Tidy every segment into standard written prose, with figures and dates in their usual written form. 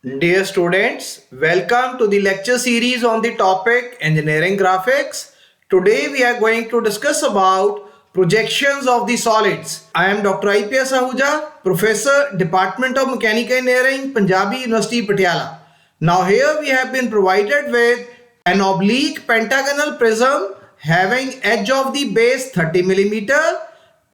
Dear students, welcome to the lecture series on the topic Engineering Graphics. Today we are going to discuss about projections of the solids. I am Dr. IPS Ahuja, Professor, Department of Mechanical Engineering, Punjabi University, Patiala. Now here we have been provided with an oblique pentagonal prism having edge of the base 30 millimeter,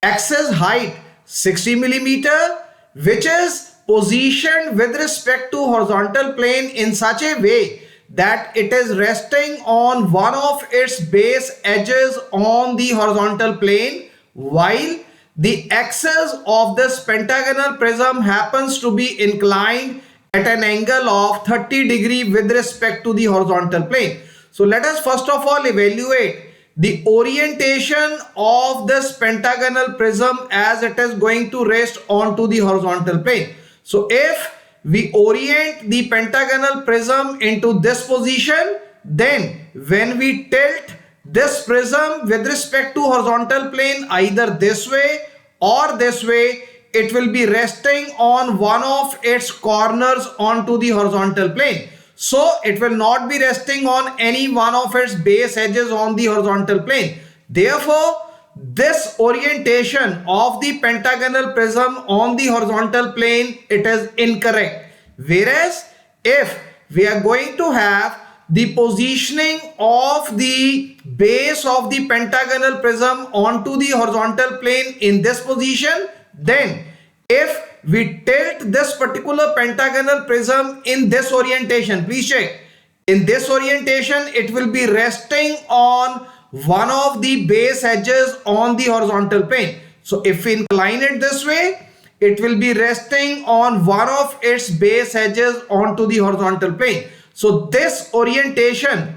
axis height 60 millimeter, which is positioned with respect to horizontal plane in such a way that it is resting on one of its base edges on the horizontal plane, while the axis of this pentagonal prism happens to be inclined at an angle of 30 degree with respect to the horizontal plane. So let us first of all evaluate the orientation of this pentagonal prism as it is going to rest onto the horizontal plane. So if we orient the pentagonal prism into this position, then when we tilt this prism with respect to horizontal plane either this way or this way, it will be resting on one of its corners onto the horizontal plane. So it will not be resting on any one of its base edges on the horizontal plane. Therefore, this orientation of the pentagonal prism on the horizontal plane, it is incorrect. Whereas if we are going to have the positioning of the base of the pentagonal prism onto the horizontal plane in this position, then if we tilt this particular pentagonal prism in this orientation, please check, in this orientation it will be resting on one of the base edges on the horizontal plane. So if we incline it this way, it will be resting on one of its base edges onto the horizontal plane. So this orientation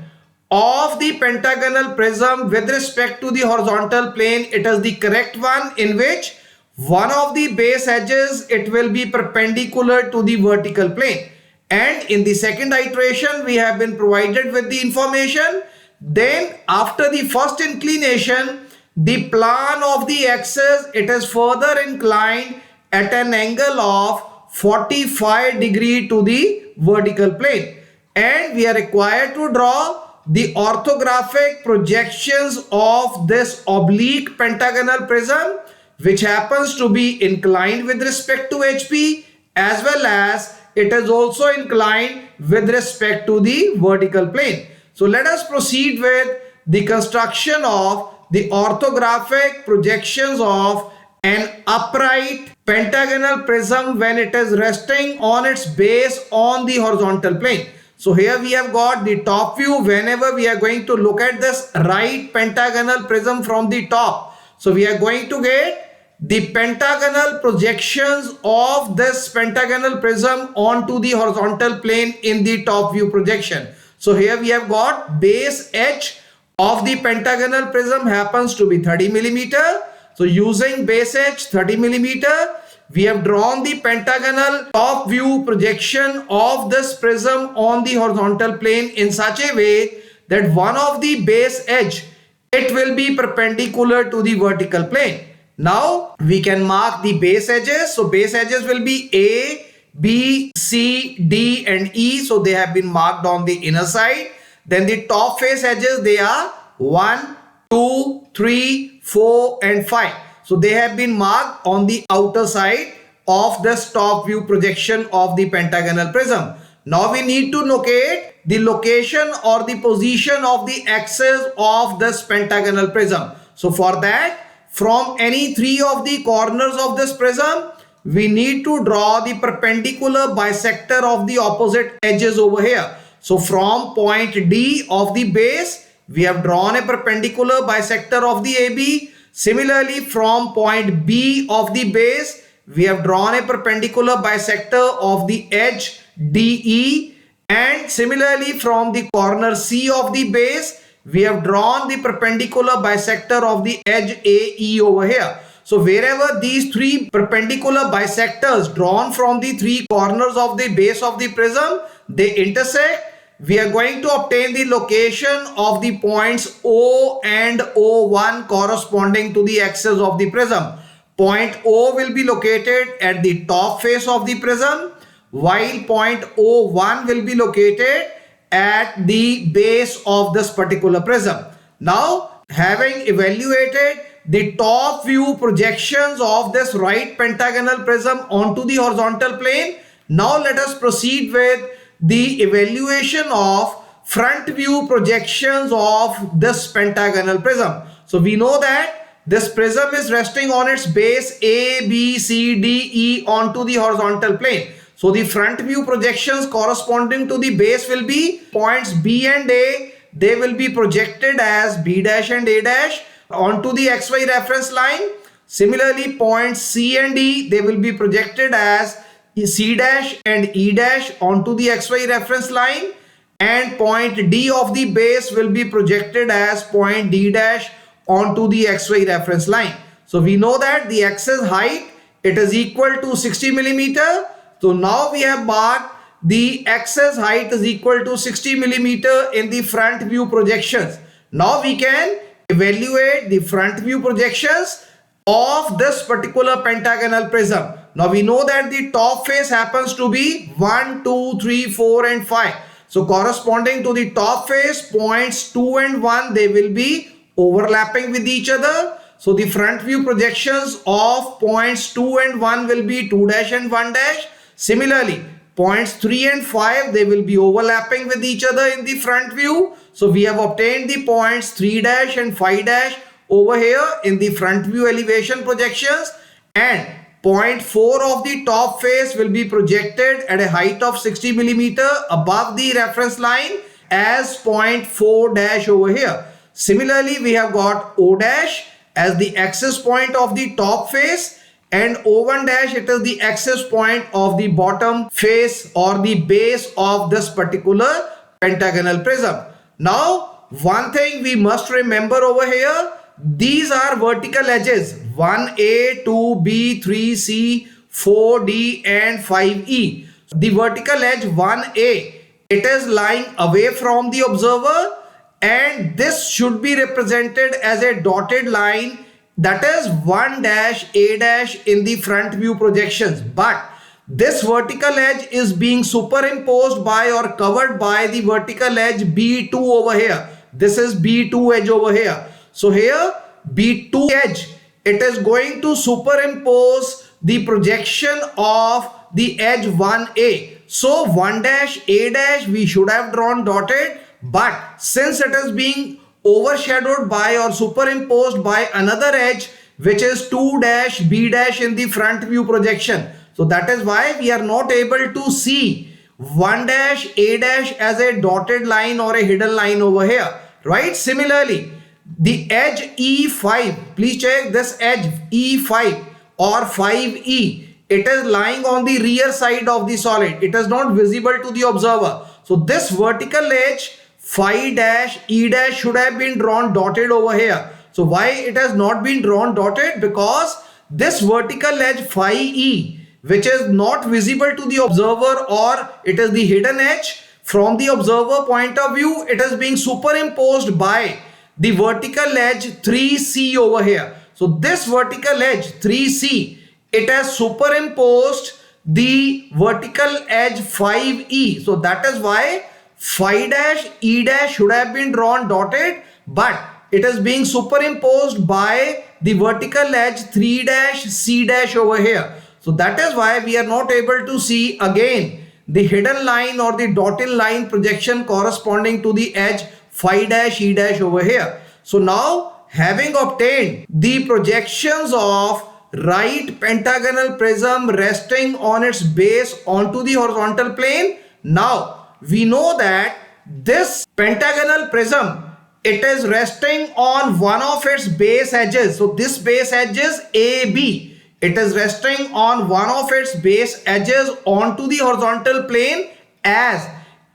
of the pentagonal prism with respect to the horizontal plane, it is the correct one, in which one of the base edges, it will be perpendicular to the vertical plane. And in the second iteration, we have been provided with the information. Then after the first inclination, the plan of the axis, it is further inclined at an angle of 45 degree to the vertical plane. And we are required to draw the orthographic projections of this oblique pentagonal prism, which happens to be inclined with respect to HP, as well as it is also inclined with respect to the vertical plane. So let us proceed with the construction of the orthographic projections of an upright pentagonal prism when it is resting on its base on the horizontal plane. So here we have got the top view. Whenever we are going to look at this right pentagonal prism from the top, so we are going to get the pentagonal projections of this pentagonal prism onto the horizontal plane in the top view projection. So here we have got base edge of the pentagonal prism happens to be 30 millimeter. So using base edge 30 millimeter, we have drawn the pentagonal top view projection of this prism on the horizontal plane in such a way that one of the base edge, it will be perpendicular to the vertical plane. Now we can mark the base edges. So base edges will be A, B, C, D and E. So they have been marked on the inner side. Then the top face edges, they are 1, 2, 3, 4 and 5. So they have been marked on the outer side of this top view projection of the pentagonal prism. Now we need to locate the location or the position of the axis of this pentagonal prism. So for that, from any three of the corners of this prism, we need to draw the perpendicular bisector of the opposite edges over here. So from point D of the base, we have drawn a perpendicular bisector of the AB. Similarly, from point B of the base, we have drawn a perpendicular bisector of the edge DE. And similarly, from the corner C of the base, we have drawn the perpendicular bisector of the edge AE over here. So wherever these three perpendicular bisectors drawn from the three corners of the base of the prism, they intersect, we are going to obtain the location of the points O and O1 corresponding to the axis of the prism. Point O will be located at the top face of the prism. while point O1 will be located at the base of this particular prism. Now, having evaluated the top view projections of this right pentagonal prism onto the horizontal plane, now let us proceed with the evaluation of front view projections of this pentagonal prism. So we know that this prism is resting on its base A, B, C, D, E onto the horizontal plane. So the front view projections corresponding to the base will be points B and A. They will be projected as B dash and A dash onto the XY reference line. Similarly, points C and D, they will be projected as C dash and E dash onto the XY reference line. And point D of the base will be projected as point D dash onto the XY reference line. So we know that the axis height, it is equal to 60 millimeter. So now we have marked the axis height is equal to 60 millimeter in the front view projections. Now we can evaluate the front view projections of this particular pentagonal prism. Now we know that the top face happens to be 1, 2, 3, 4 and 5. So corresponding to the top face, points 2 and 1, they will be overlapping with each other. So the front view projections of points 2 and 1 will be 2 dash and 1 dash. Similarly, points 3 and 5, they will be overlapping with each other in the front view. So we have obtained the points 3 dash and 5 dash over here in the front view elevation projections, and point 4 of the top face will be projected at a height of 60 millimeter above the reference line as point 4 dash over here. Similarly, we have got O dash as the axis point of the top face, and O1 dash, it is the axis point of the bottom face or the base of this particular pentagonal prism. Now, one thing we must remember over here, these are vertical edges 1A, 2B, 3C, 4D and 5E. The vertical edge 1A, it is lying away from the observer, and this should be represented as a dotted line, that is 1 dash A dash in the front view projections. But this vertical edge is being superimposed by or covered by the vertical edge B2 over here. This is B2 edge over here. So here B2 edge, it is going to superimpose the projection of the edge 1A. So 1 dash A dash we should have drawn dotted, but since it is being overshadowed by or superimposed by another edge which is 2 dash B dash in the front view projection, so that is why we are not able to see 1 dash A dash as a dotted line or a hidden line over here, right? Similarly, the edge E5, please check this edge E5 or 5E, it is lying on the rear side of the solid. It is not visible to the observer. So this vertical edge 5 dash E dash should have been drawn dotted over here. So why it has not been drawn dotted? Because this vertical edge 5E, which is not visible to the observer, or it is the hidden edge from the observer point of view, it is being superimposed by the vertical edge 3C over here. So this vertical edge 3C, it has superimposed the vertical edge 5E. So that is why 5 dash E dash should have been drawn dotted, but it is being superimposed by the vertical edge 3 dash C dash over here. So that is why we are not able to see again the hidden line or the dotted line projection corresponding to the edge 5 dash E dash over here. So now, having obtained the projections of right pentagonal prism resting on its base onto the horizontal plane, now we know that this pentagonal prism, it is resting on one of its base edges. So this base edge is AB. It is resting on one of its base edges onto the horizontal plane, as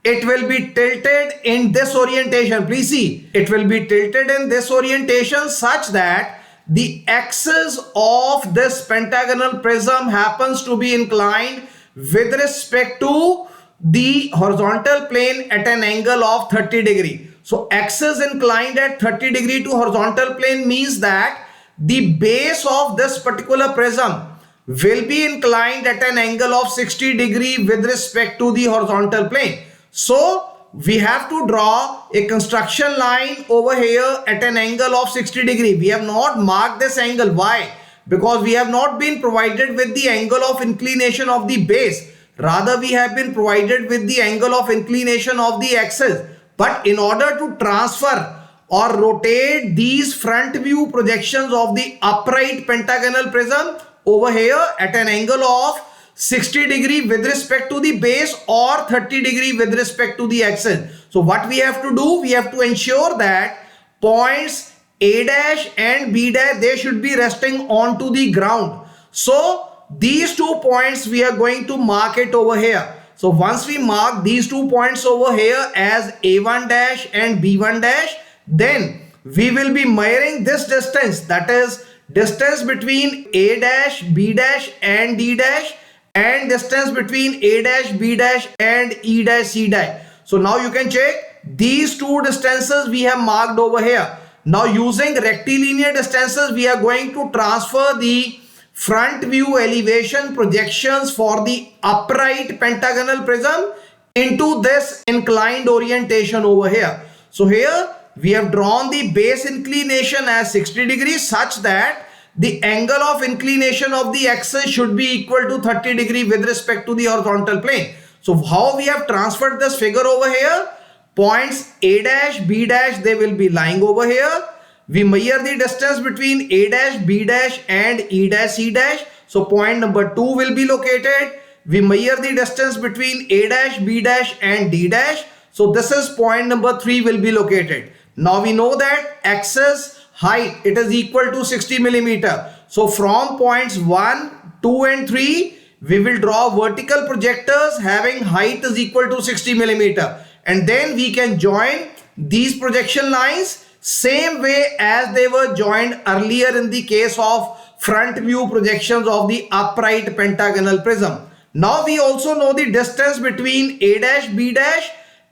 it will be tilted in this orientation. Please see, it will be tilted in this orientation such that the axis of this pentagonal prism happens to be inclined with respect to the horizontal plane at an angle of 30 degree. So axis inclined at 30 degree to horizontal plane means that the base of this particular prism will be inclined at an angle of 60 degree with respect to the horizontal plane. So we have to draw a construction line over here at an angle of 60 degree. We have not marked this angle. Why? Because we have not been provided with the angle of inclination of the base. Rather, we have been provided with the angle of inclination of the axis. But in order to transfer or rotate these front view projections of the upright pentagonal prism over here at an angle of 60 degree with respect to the base or 30 degree with respect to the axis. So what we have to do, we have to ensure that points A dash and B dash, they should be resting onto the ground. So these 2 points we are going to mark it over here. So once we mark these 2 points over here as A1 dash and B1 dash, then we will be measuring this distance, that is distance between A dash, B dash and D dash, and distance between A dash, B dash and E dash, C dash. So now you can check these 2 distances we have marked over here. Now using rectilinear distances, we are going to transfer the front view elevation projections for the upright pentagonal prism into this inclined orientation over here. So here we have drawn the base inclination as 60 degrees such that the angle of inclination of the axis should be equal to 30 degree with respect to the horizontal plane. So how we have transferred this figure over here? Points A dash, B dash, they will be lying over here. We measure the distance between A dash, B dash and E dash, C dash. So point number 2 will be located. We measure the distance between A dash, B dash and D dash. So this is point number 3 will be located. Now we know that axis height, it is equal to 60 millimeter. So from points 1, 2 and 3, we will draw vertical projectors having height is equal to 60 millimeter. And then we can join these projection lines same way as they were joined earlier in the case of front view projections of the upright pentagonal prism. Now we also know the distance between A dash, B dash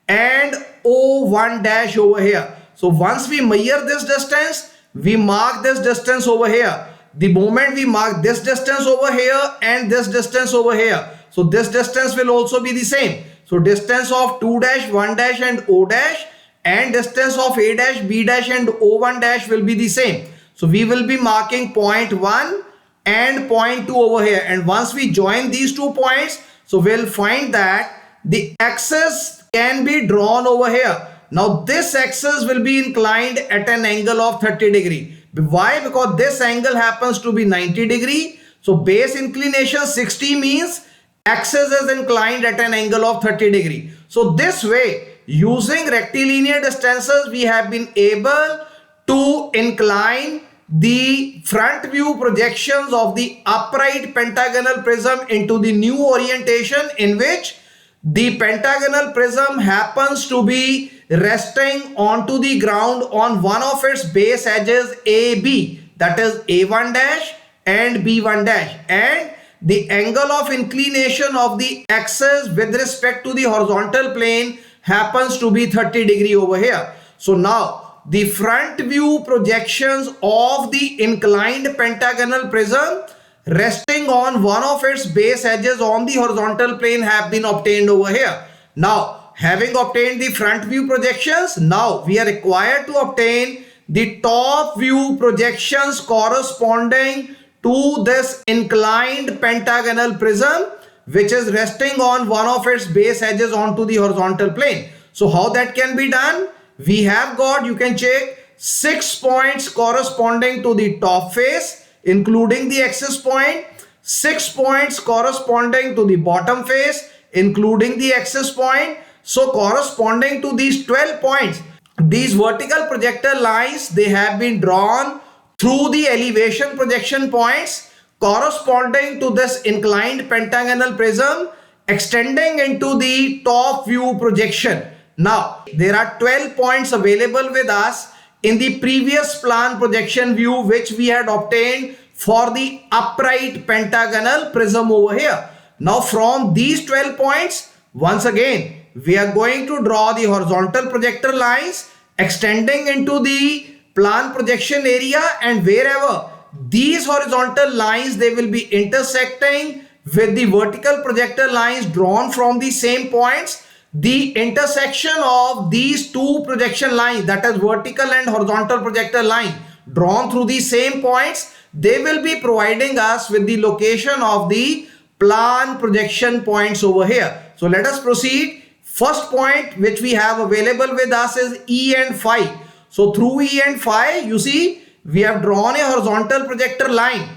and O1 dash over here. So once we measure this distance, we mark this distance over here. The moment we mark this distance over here and this distance over here, so this distance will also be the same. So distance of 2 dash, 1 dash and O dash and distance of A dash, B dash and O1 dash will be the same. So we will be marking point 1 and point 2 over here. And once we join these 2 points, so we'll find that the axis can be drawn over here. Now this axis will be inclined at an angle of 30 degree. Why? Because this angle happens to be 90 degree. So base inclination 60 means axis is inclined at an angle of 30 degree. So this way, using rectilinear distances, we have been able to incline the front view projections of the upright pentagonal prism into the new orientation in which the pentagonal prism happens to be resting onto the ground on one of its base edges AB, that is A1 dash and B1 dash, and the angle of inclination of the axis with respect to the horizontal plane happens to be 30 degree over here. So now the front view projections of the inclined pentagonal prism resting on one of its base edges on the horizontal plane have been obtained over here. Now having obtained the front view projections, now we are required to obtain the top view projections corresponding to this inclined pentagonal prism which is resting on one of its base edges onto the horizontal plane. So how that can be done? We have got, you can check, 6 points corresponding to the top face including the axis point, 6 points corresponding to the bottom face including the axis point. So corresponding to these 12 points, these vertical projector lines, they have been drawn through the elevation projection points corresponding to this inclined pentagonal prism extending into the top view projection. Now there are 12 points available with us in the previous plan projection view which we had obtained for the upright pentagonal prism over here. Now from these 12 points, once again we are going to draw the horizontal projector lines extending into the plan projection area, and wherever these horizontal lines, they will be intersecting with the vertical projector lines drawn from the same points. The intersection of these two projection lines, that is vertical and horizontal projector line drawn through the same points, they will be providing us with the location of the plan projection points over here. So let us proceed. First point which we have available with us is E and phi. So through E and phi, you see, we have drawn a horizontal projector line,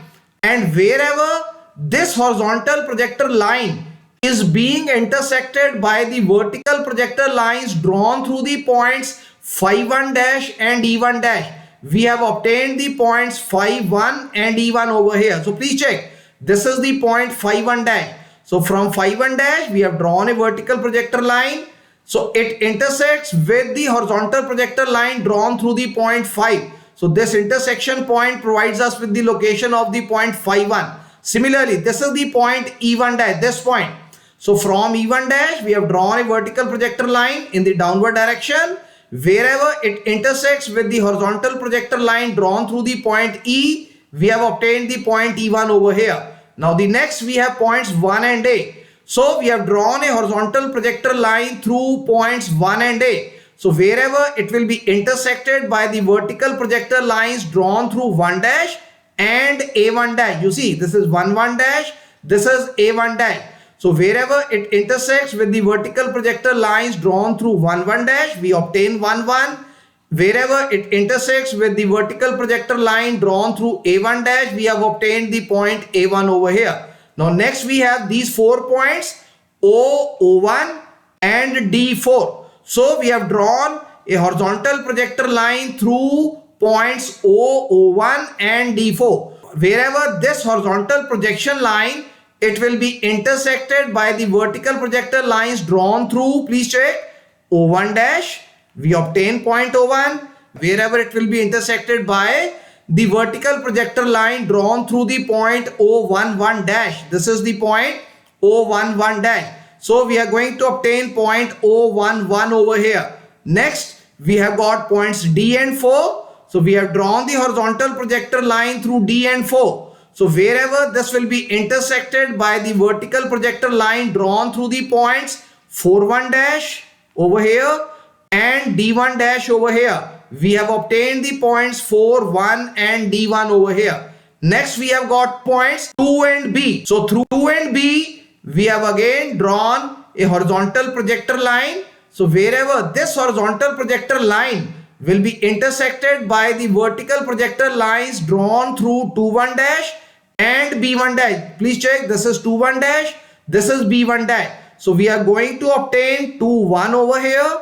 and wherever this horizontal projector line is being intersected by the vertical projector lines drawn through the points phi 1 dash and E1 dash, we have obtained the points phi 1 and E1 over here. So please check, this is the point phi 1 dash. So from phi 1 dash, we have drawn a vertical projector line. So it intersects with the horizontal projector line drawn through the point phi. So this intersection point provides us with the location of the point phi 1. Similarly, this is the point E1 dash, this point. So from E1 dash, we have drawn a vertical projector line in the downward direction. Wherever it intersects with the horizontal projector line drawn through the point E, we have obtained the point E1 over here. Now the next we have points 1 and A. So we have drawn a horizontal projector line through points 1 and A. So wherever it will be intersected by the vertical projector lines drawn through 1 dash and A1 dash. You see, this is 1 1 dash, this is A1 dash. So wherever it intersects with the vertical projector lines drawn through 1 1 dash, we obtain 1 1. Wherever it intersects with the vertical projector line drawn through A1 dash, we have obtained the point A1 over here. Now next we have these 4 points O, O1 and D4. So we have drawn a horizontal projector line through points O, O1 and D4. Wherever this horizontal projection line, it will be intersected by the vertical projector lines drawn through, please check, O1 dash, we obtain point O1. Wherever it will be intersected by the vertical projector line drawn through the point O11 dash, this is the point O11 dash. So we are going to obtain point O11 over here. Next, we have got points D and 4. So we have drawn the horizontal projector line through D and 4. So wherever this will be intersected by the vertical projector line drawn through the points 4-1 dash over here and D1 dash over here, we have obtained the points 4, 1 and D1 over here. Next we have got points 2 and B. So through 2 and B, we have again drawn a horizontal projector line. So wherever this horizontal projector line will be intersected by the vertical projector lines drawn through 2-1 dash and B1 dash. Please check, this is 2-1 dash, this is B1 dash. So we are going to obtain 2-1 over here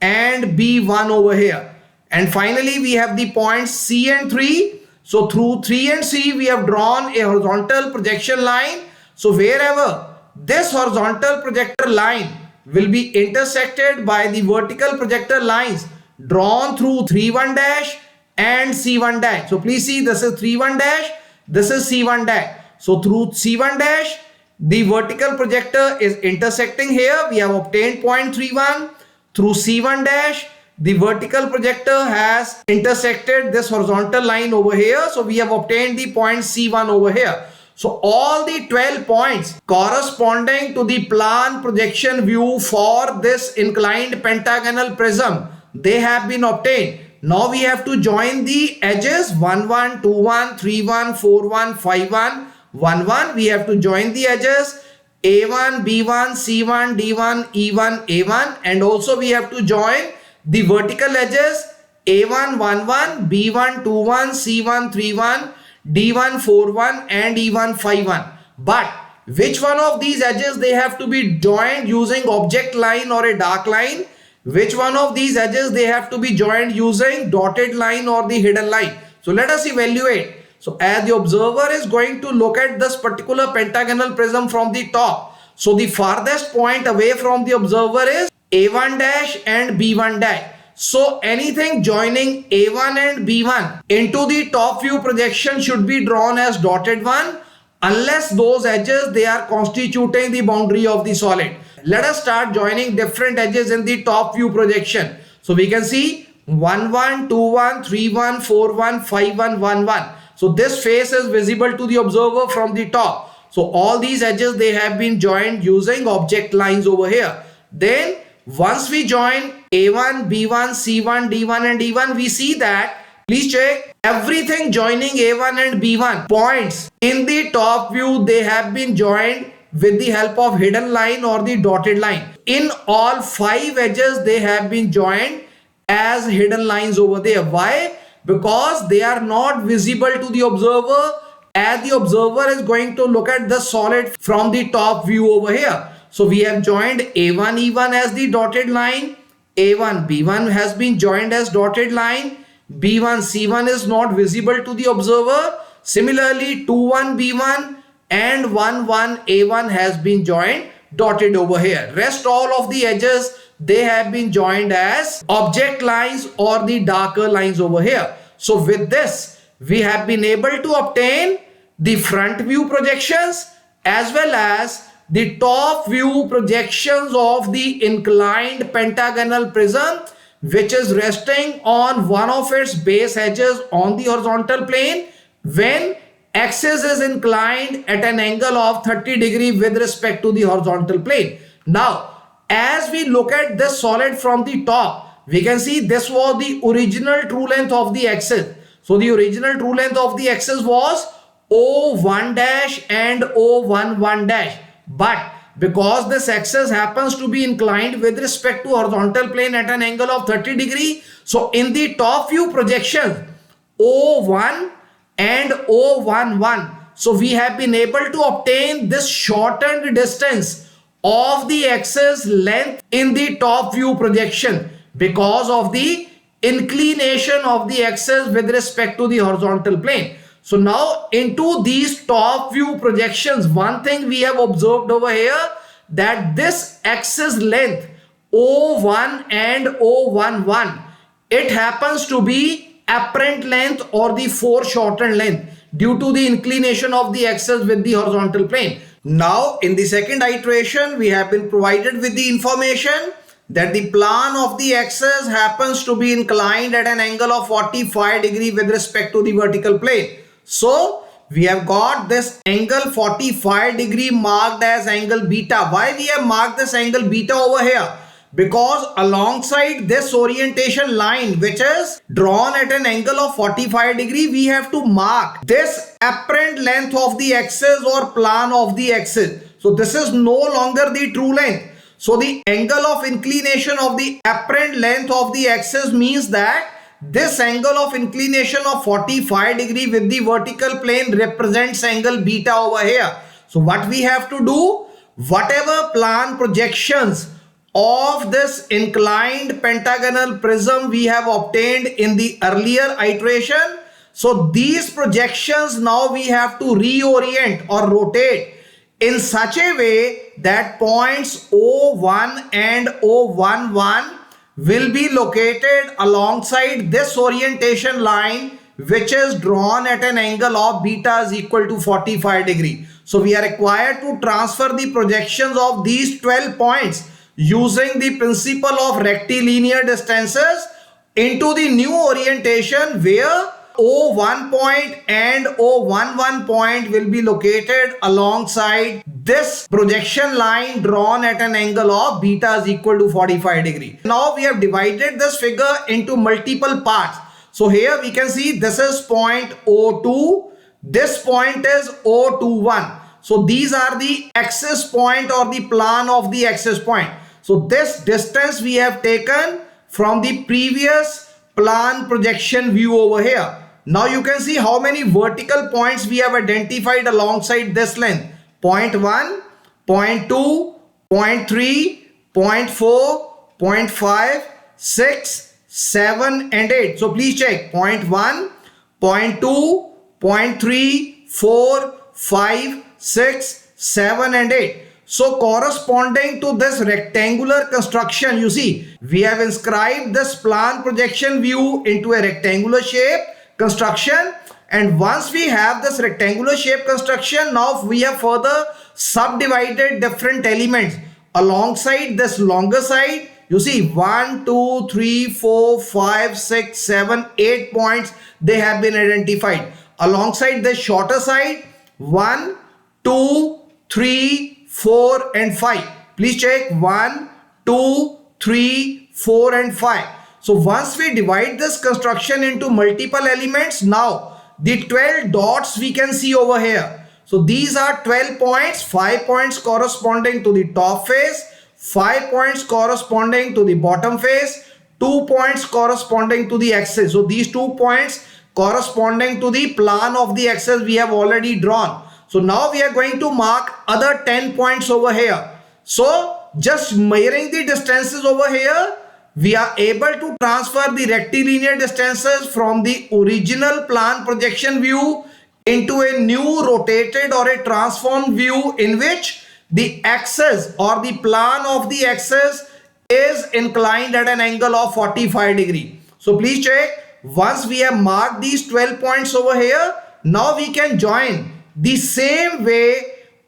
and B1 over here. And finally we have the points C and 3. So through 3 and C we have drawn a horizontal projection line. So wherever this horizontal projector line will be intersected by the vertical projector lines drawn through 3-1 dash and C1 dash. So please see, this is 3-1 dash, this is C1 dash. So through C1 dash, the vertical projector is intersecting here. We have obtained point 3-1. Through C1 dash, the vertical projector has intersected this horizontal line over here. So we have obtained the point C1 over here. So all the 12 points corresponding to the plan projection view for this inclined pentagonal prism, they have been obtained. Now we have to join the edges 1 1 2 1 3 1 4 1 5 1 1 1. We have to join the edges A1 B1 C1 D1 E1 A1, and also we have to join the vertical edges A1 1 1 B1 2 1 C1 3 1 D1 4 1 and E1 5 1. But which one of these edges they have to be joined using object line or a dark line? Which one of these edges they have to be joined using dotted line or the hidden line? So let us evaluate. So as the observer is going to look at this particular pentagonal prism from the top, so the farthest point away from the observer is A1 dash and B1 dash. So anything joining A1 and B1 into the top view projection should be drawn as dotted one, unless those edges they are constituting the boundary of the solid. Let us start joining different edges in the top view projection. So we can see 1 1 2 1 3 1 4 1 5 1 1 1. So this face is visible to the observer from the top. So all these edges, they have been joined using object lines over here. Then once we join A1, B1, C1, D1 and E1, we see that, please check, everything joining A1 and B1 points in the top view, they have been joined with the help of hidden line or the dotted line. In all 5 edges, they have been joined as hidden lines over there. Why? Because they are not visible to the observer, as the observer is going to look at the solid from the top view over here. So we have joined A1, E1 as the dotted line, A1, B1 has been joined as dotted line, B1, C1 is not visible to the observer. Similarly, 2, 1, B1 and 1, 1, A1 has been joined dotted over here. Rest all of the edges, they have been joined as object lines or the darker lines over here. So with this, we have been able to obtain the front view projections as well as the top view projections of the inclined pentagonal prism, which is resting on one of its base edges on the horizontal plane when axis is inclined at an angle of 30 degrees with respect to the horizontal plane. Now, as we look at this solid from the top, we can see this was the original true length of the axis. So the original true length of the axis was O1 dash and O11 dash. But because this axis happens to be inclined with respect to horizontal plane at an angle of 30 degrees, so in the top view projection, O1 and O11, so we have been able to obtain this shortened distance of the axis length in the top view projection because of the inclination of the axis with respect to the horizontal plane. So now into these top view projections, one thing we have observed over here, that this axis length O1 and O11, it happens to be apparent length or the foreshortened length due to the inclination of the axis with the horizontal plane. Now in the second iteration, we have been provided with the information that the plane of the axis happens to be inclined at an angle of 45 degrees with respect to the vertical plane. So we have got this angle 45 degree marked as angle beta. Why we have marked this angle beta over here? Because alongside this orientation line, which is drawn at an angle of 45 degree, we have to mark this apparent length of the axis or plane of the axis. So this is no longer the true length. So the angle of inclination of the apparent length of the axis means that this angle of inclination of 45 degree with the vertical plane represents angle beta over here. So what we have to do, whatever plane projections of this inclined pentagonal prism we have obtained in the earlier iteration, so these projections now we have to reorient or rotate in such a way that points O1 and O11 will be located alongside this orientation line, which is drawn at an angle of beta is equal to 45 degree. So we are required to transfer the projections of these 12 points using the principle of rectilinear distances into the new orientation where O1 point and O11 point will be located alongside this projection line drawn at an angle of beta is equal to 45 degree. Now we have divided this figure into multiple parts. So here we can see this is point O2, this point is O21. So these are the axis point or the plane of the axis point. So this distance we have taken from the previous plane projection view over here. Now you can see how many vertical points we have identified alongside this length. Point 1, point 2, point 3, point 4, point 5, 6, 7 and 8. So please check point 1, point 2, point 3, 4, 5, 6, 7 and 8. So corresponding to this rectangular construction, you see, we have inscribed this plane projection view into a rectangular shape construction, and once we have this rectangular shape construction, now we have further subdivided different elements alongside this longer side. You see 1, 2, 3, 4, 5, 6, 7, 8 points they have been identified. alongside the shorter side. 1, 2, 3, 4 and 5. Please check 1, 2, 3, 4 and 5. So once we divide this construction into multiple elements, now the 12 dots we can see over here. So these are 12 points, 5 points corresponding to the top face, 5 points corresponding to the bottom face, 2 points corresponding to the axis. So these 2 points corresponding to the plan of the axis we have already drawn. So now we are going to mark other 10 points over here. So just measuring the distances over here, we are able to transfer the rectilinear distances from the original plan projection view into a new rotated or a transformed view in which the axis or the plan of the axis is inclined at an angle of 45 degree. So please check, once we have marked these 12 points over here, now we can join the same way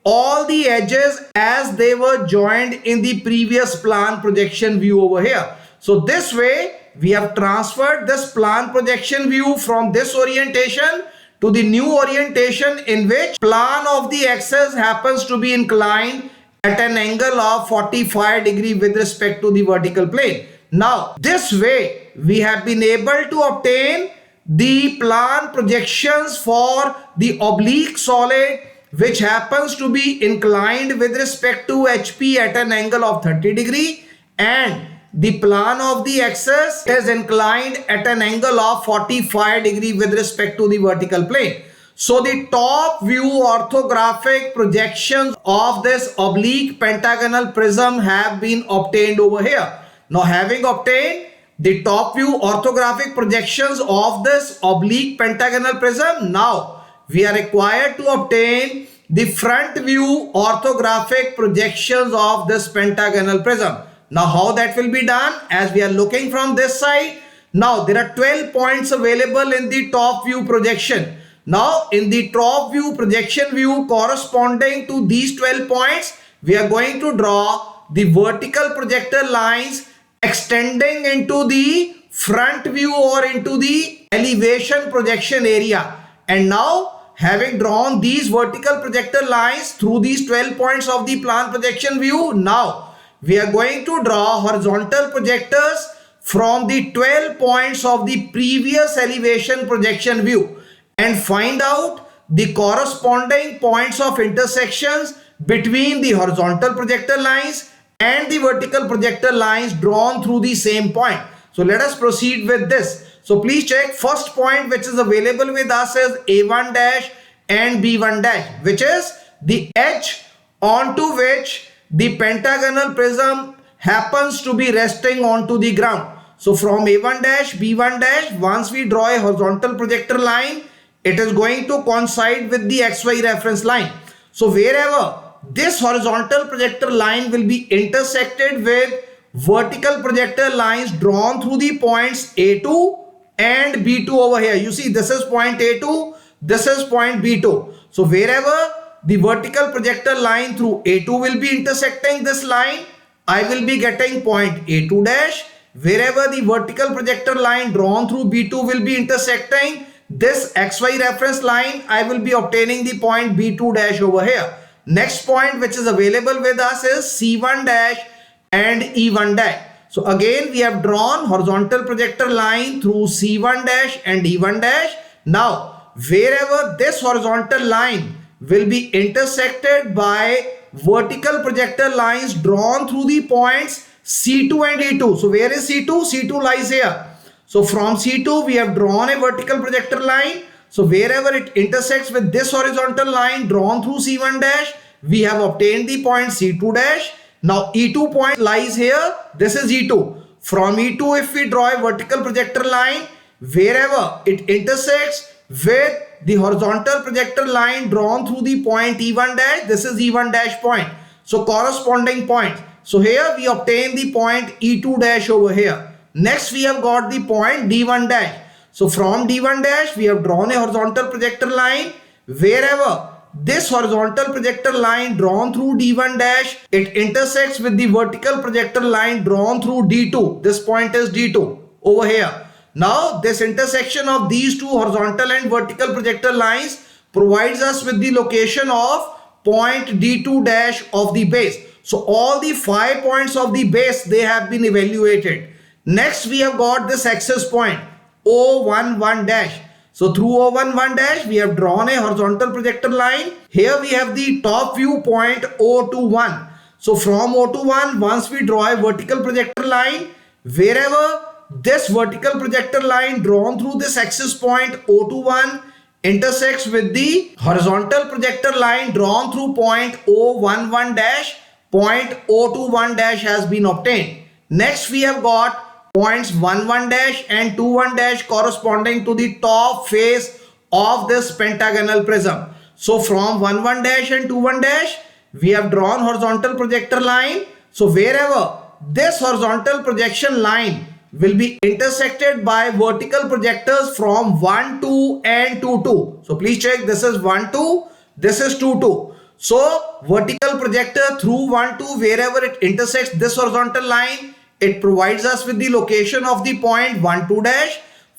all the edges as they were joined in the previous plan projection view over here. So this way we have transferred this plan projection view from this orientation to the new orientation in which plan of the axis happens to be inclined at an angle of 45 degree with respect to the vertical plane. Now this way we have been able to obtain the plan projections for the oblique solid which happens to be inclined with respect to HP at an angle of 30 degree, and the plan of the axis is inclined at an angle of 45 degree with respect to the vertical plane. So the top view orthographic projections of this oblique pentagonal prism have been obtained over here. Now having obtained the top view orthographic projections of this oblique pentagonal prism, now we are required to obtain the front view orthographic projections of this pentagonal prism. Now how that will be done? As we are looking from this side, now there are 12 points available in the top view projection. Now in the top view projection view corresponding to these 12 points, we are going to draw the vertical projector lines extending into the front view or into the elevation projection area. And now having drawn these vertical projector lines through these 12 points of the plan projection view, now we are going to draw horizontal projectors from the 12 points of the previous elevation projection view and find out the corresponding points of intersections between the horizontal projector lines and the vertical projector lines drawn through the same point. So let us proceed with this. So please check, first point which is available with us is A1 dash and B1 dash, which is the edge onto which the pentagonal prism happens to be resting onto the ground. So from A1 dash, B1 dash, once we draw a horizontal projector line, it is going to coincide with the XY reference line. So wherever this horizontal projector line will be intersected with vertical projector lines drawn through the points A2 and B2 over here. You see, this is point A2, this is point B2. So wherever the vertical projector line through A2 will be intersecting this line, I will be getting point A2 dash. Wherever the vertical projector line drawn through B2 will be intersecting this XY reference line, I will be obtaining the point B2 dash over here. Next point which is available with us is C1 dash and E1 dash. So again we have drawn horizontal projector line through C1 dash and E1 dash. Now wherever this horizontal line will be intersected by vertical projector lines drawn through the points C2 and E2. So where is C2? C2 lies here. So from C2 we have drawn a vertical projector line. So wherever it intersects with this horizontal line drawn through C1 dash, we have obtained the point C2 dash. Now E2 point lies here. This is E2. From E2 if we draw a vertical projector line, wherever it intersects with the horizontal projector line drawn through the point E1 dash, this is E1 dash point. So corresponding point. So here we obtain the point E2 dash over here. Next we have got the point D1 dash. So from D1 dash we have drawn a horizontal projector line. Wherever this horizontal projector line drawn through D1 dash, it intersects with the vertical projector line drawn through D2. This point is D2 over here. Now this intersection of these two horizontal and vertical projector lines provides us with the location of point D2 dash of the base. So all the 5 points of the base, they have been evaluated. Next we have got this access point O11 dash. So through O11 dash we have drawn a horizontal projector line. Here we have the top view point O21. So from O21, once we draw a vertical projector line, wherever this vertical projector line drawn through this axis point O21 intersects with the horizontal projector line drawn through point O11 dash, point O21 dash has been obtained. Next we have got points 11 dash and 21 dash corresponding to the top face of this pentagonal prism. So from 11 dash and 21 dash we have drawn horizontal projector line. So wherever this horizontal projection line will be intersected by vertical projectors from 1, 2 and 2, 2. So please check, this is 1, 2, this is 2, 2. So vertical projector through 1, 2, wherever it intersects this horizontal line, it provides us with the location of the point 1, 2 dash.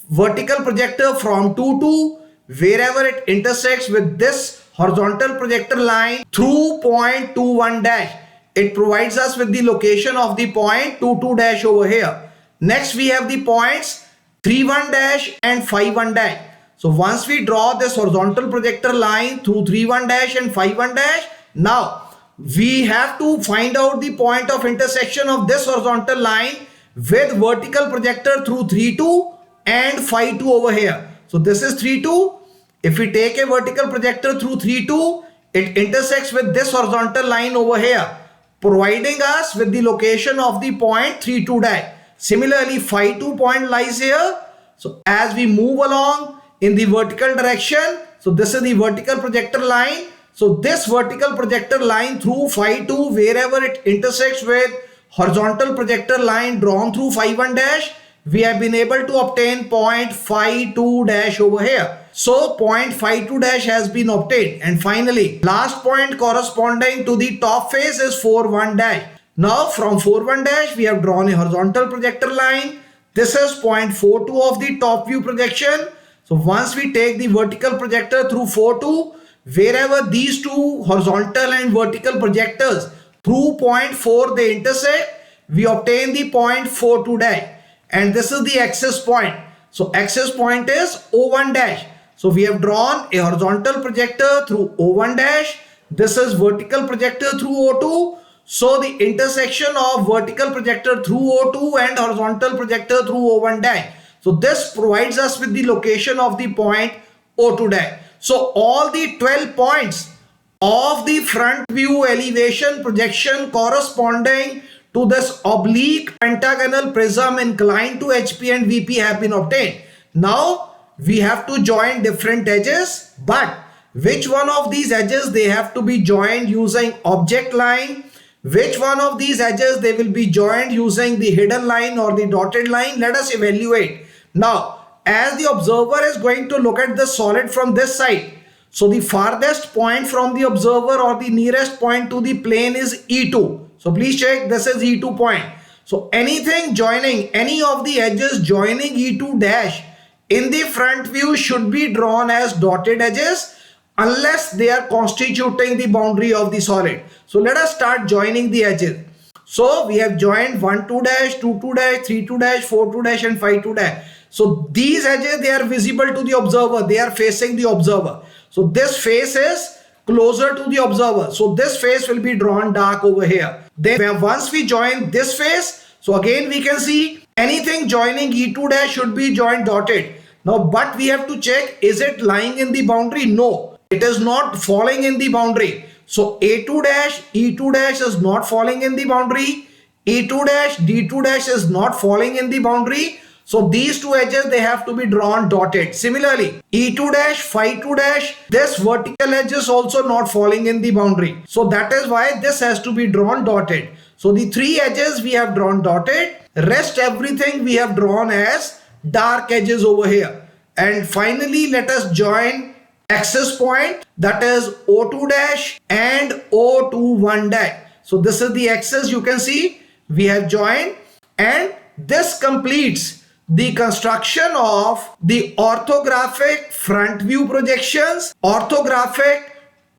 Vertical projector from 2, 2, wherever it intersects with this horizontal projector line through point 2, 1 dash, it provides us with the location of the point 2, 2 dash over here. Next we have the points 3, 1 dash and 5, 1 dash. So once we draw this horizontal projector line through 3, 1 dash and 5, 1 dash, now we have to find out the point of intersection of this horizontal line with vertical projector through 3, 2 and 5, 2 over here. So this is 3, 2. If we take a vertical projector through 3, 2, it intersects with this horizontal line over here, providing us with the location of the point 3, 2 dash. Similarly, phi 2 point lies here. So as we move along in the vertical direction, so this is the vertical projector line. So this vertical projector line through phi 2, wherever it intersects with horizontal projector line drawn through phi 1 dash, we have been able to obtain point phi 2 dash over here. So point phi 2 dash has been obtained. And finally, last point corresponding to the top face is 4, 1 dash. Now from 4, 1 dash we have drawn a horizontal projector line. This is point 4, 2 of the top view projection. So once we take the vertical projector through 4, 2, wherever these two horizontal and vertical projectors through point 4 they intersect, we obtain the point 4, 2 dash. And this is the axis point. So axis point is O1 dash. So we have drawn a horizontal projector through O1 dash. This is vertical projector through O2. So the intersection of vertical projector through O2 and horizontal projector through O1 dash. So this provides us with the location of the point O2 dash. So all the 12 points of the front view elevation projection corresponding to this oblique pentagonal prism inclined to HP and VP have been obtained. Now we have to join different edges, but which one of these edges they have to be joined using object line, which one of these edges they will be joined using the hidden line or the dotted line, let us evaluate. Now as the observer is going to look at the solid from this side, so the farthest point from the observer or the nearest point to the plane is E2. So please check, this is E2 point. So anything joining, any of the edges joining E2 dash in the front view should be drawn as dotted edges unless they are constituting the boundary of the solid. So let us start joining the edges. So we have joined 1, 2 dash, 2, 2 dash, 3, 2 dash, 4, 2 dash and 5, 2 dash. So these edges, they are visible to the observer. They are facing the observer. So this face is closer to the observer. So this face will be drawn dark over here. Then once we join this face, so again we can see anything joining E2 dash should be joined dotted. Now, but we have to check, is it lying in the boundary? No, it is not falling in the boundary. So A2 dash, E2 dash is not falling in the boundary. E2 dash, D2 dash is not falling in the boundary. So these two edges, they have to be drawn dotted. Similarly, E2 dash, phi 2 dash, this vertical edge is also not falling in the boundary. So that is why this has to be drawn dotted. So the three edges we have drawn dotted, rest everything we have drawn as dark edges over here. And finally, let us join axis point, that is O2 dash and O21 dash. So this is the axis, you can see we have joined, and this completes the construction of the orthographic front view projections, orthographic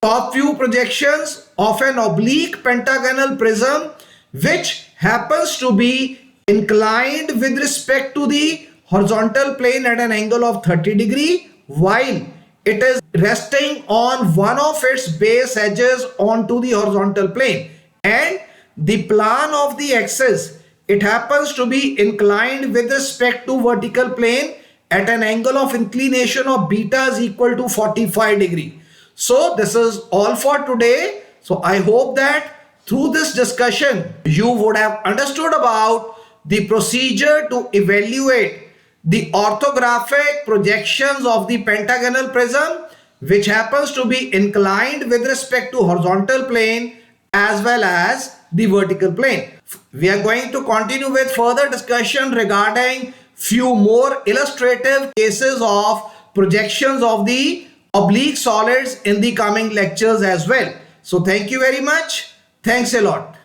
top view projections of an oblique pentagonal prism which happens to be inclined with respect to the horizontal plane at an angle of 30 degree while it is resting on one of its base edges onto the horizontal plane, and the plan of the axis, it happens to be inclined with respect to vertical plane at an angle of inclination of beta is equal to 45 degree. So this is all for today. So I hope that through this discussion you would have understood about the procedure to evaluate the orthographic projections of the pentagonal prism which happens to be inclined with respect to horizontal plane as well as the vertical plane. We are going to continue with further discussion regarding few more illustrative cases of projections of the oblique solids in the coming lectures as well. So thank you very much. Thanks a lot.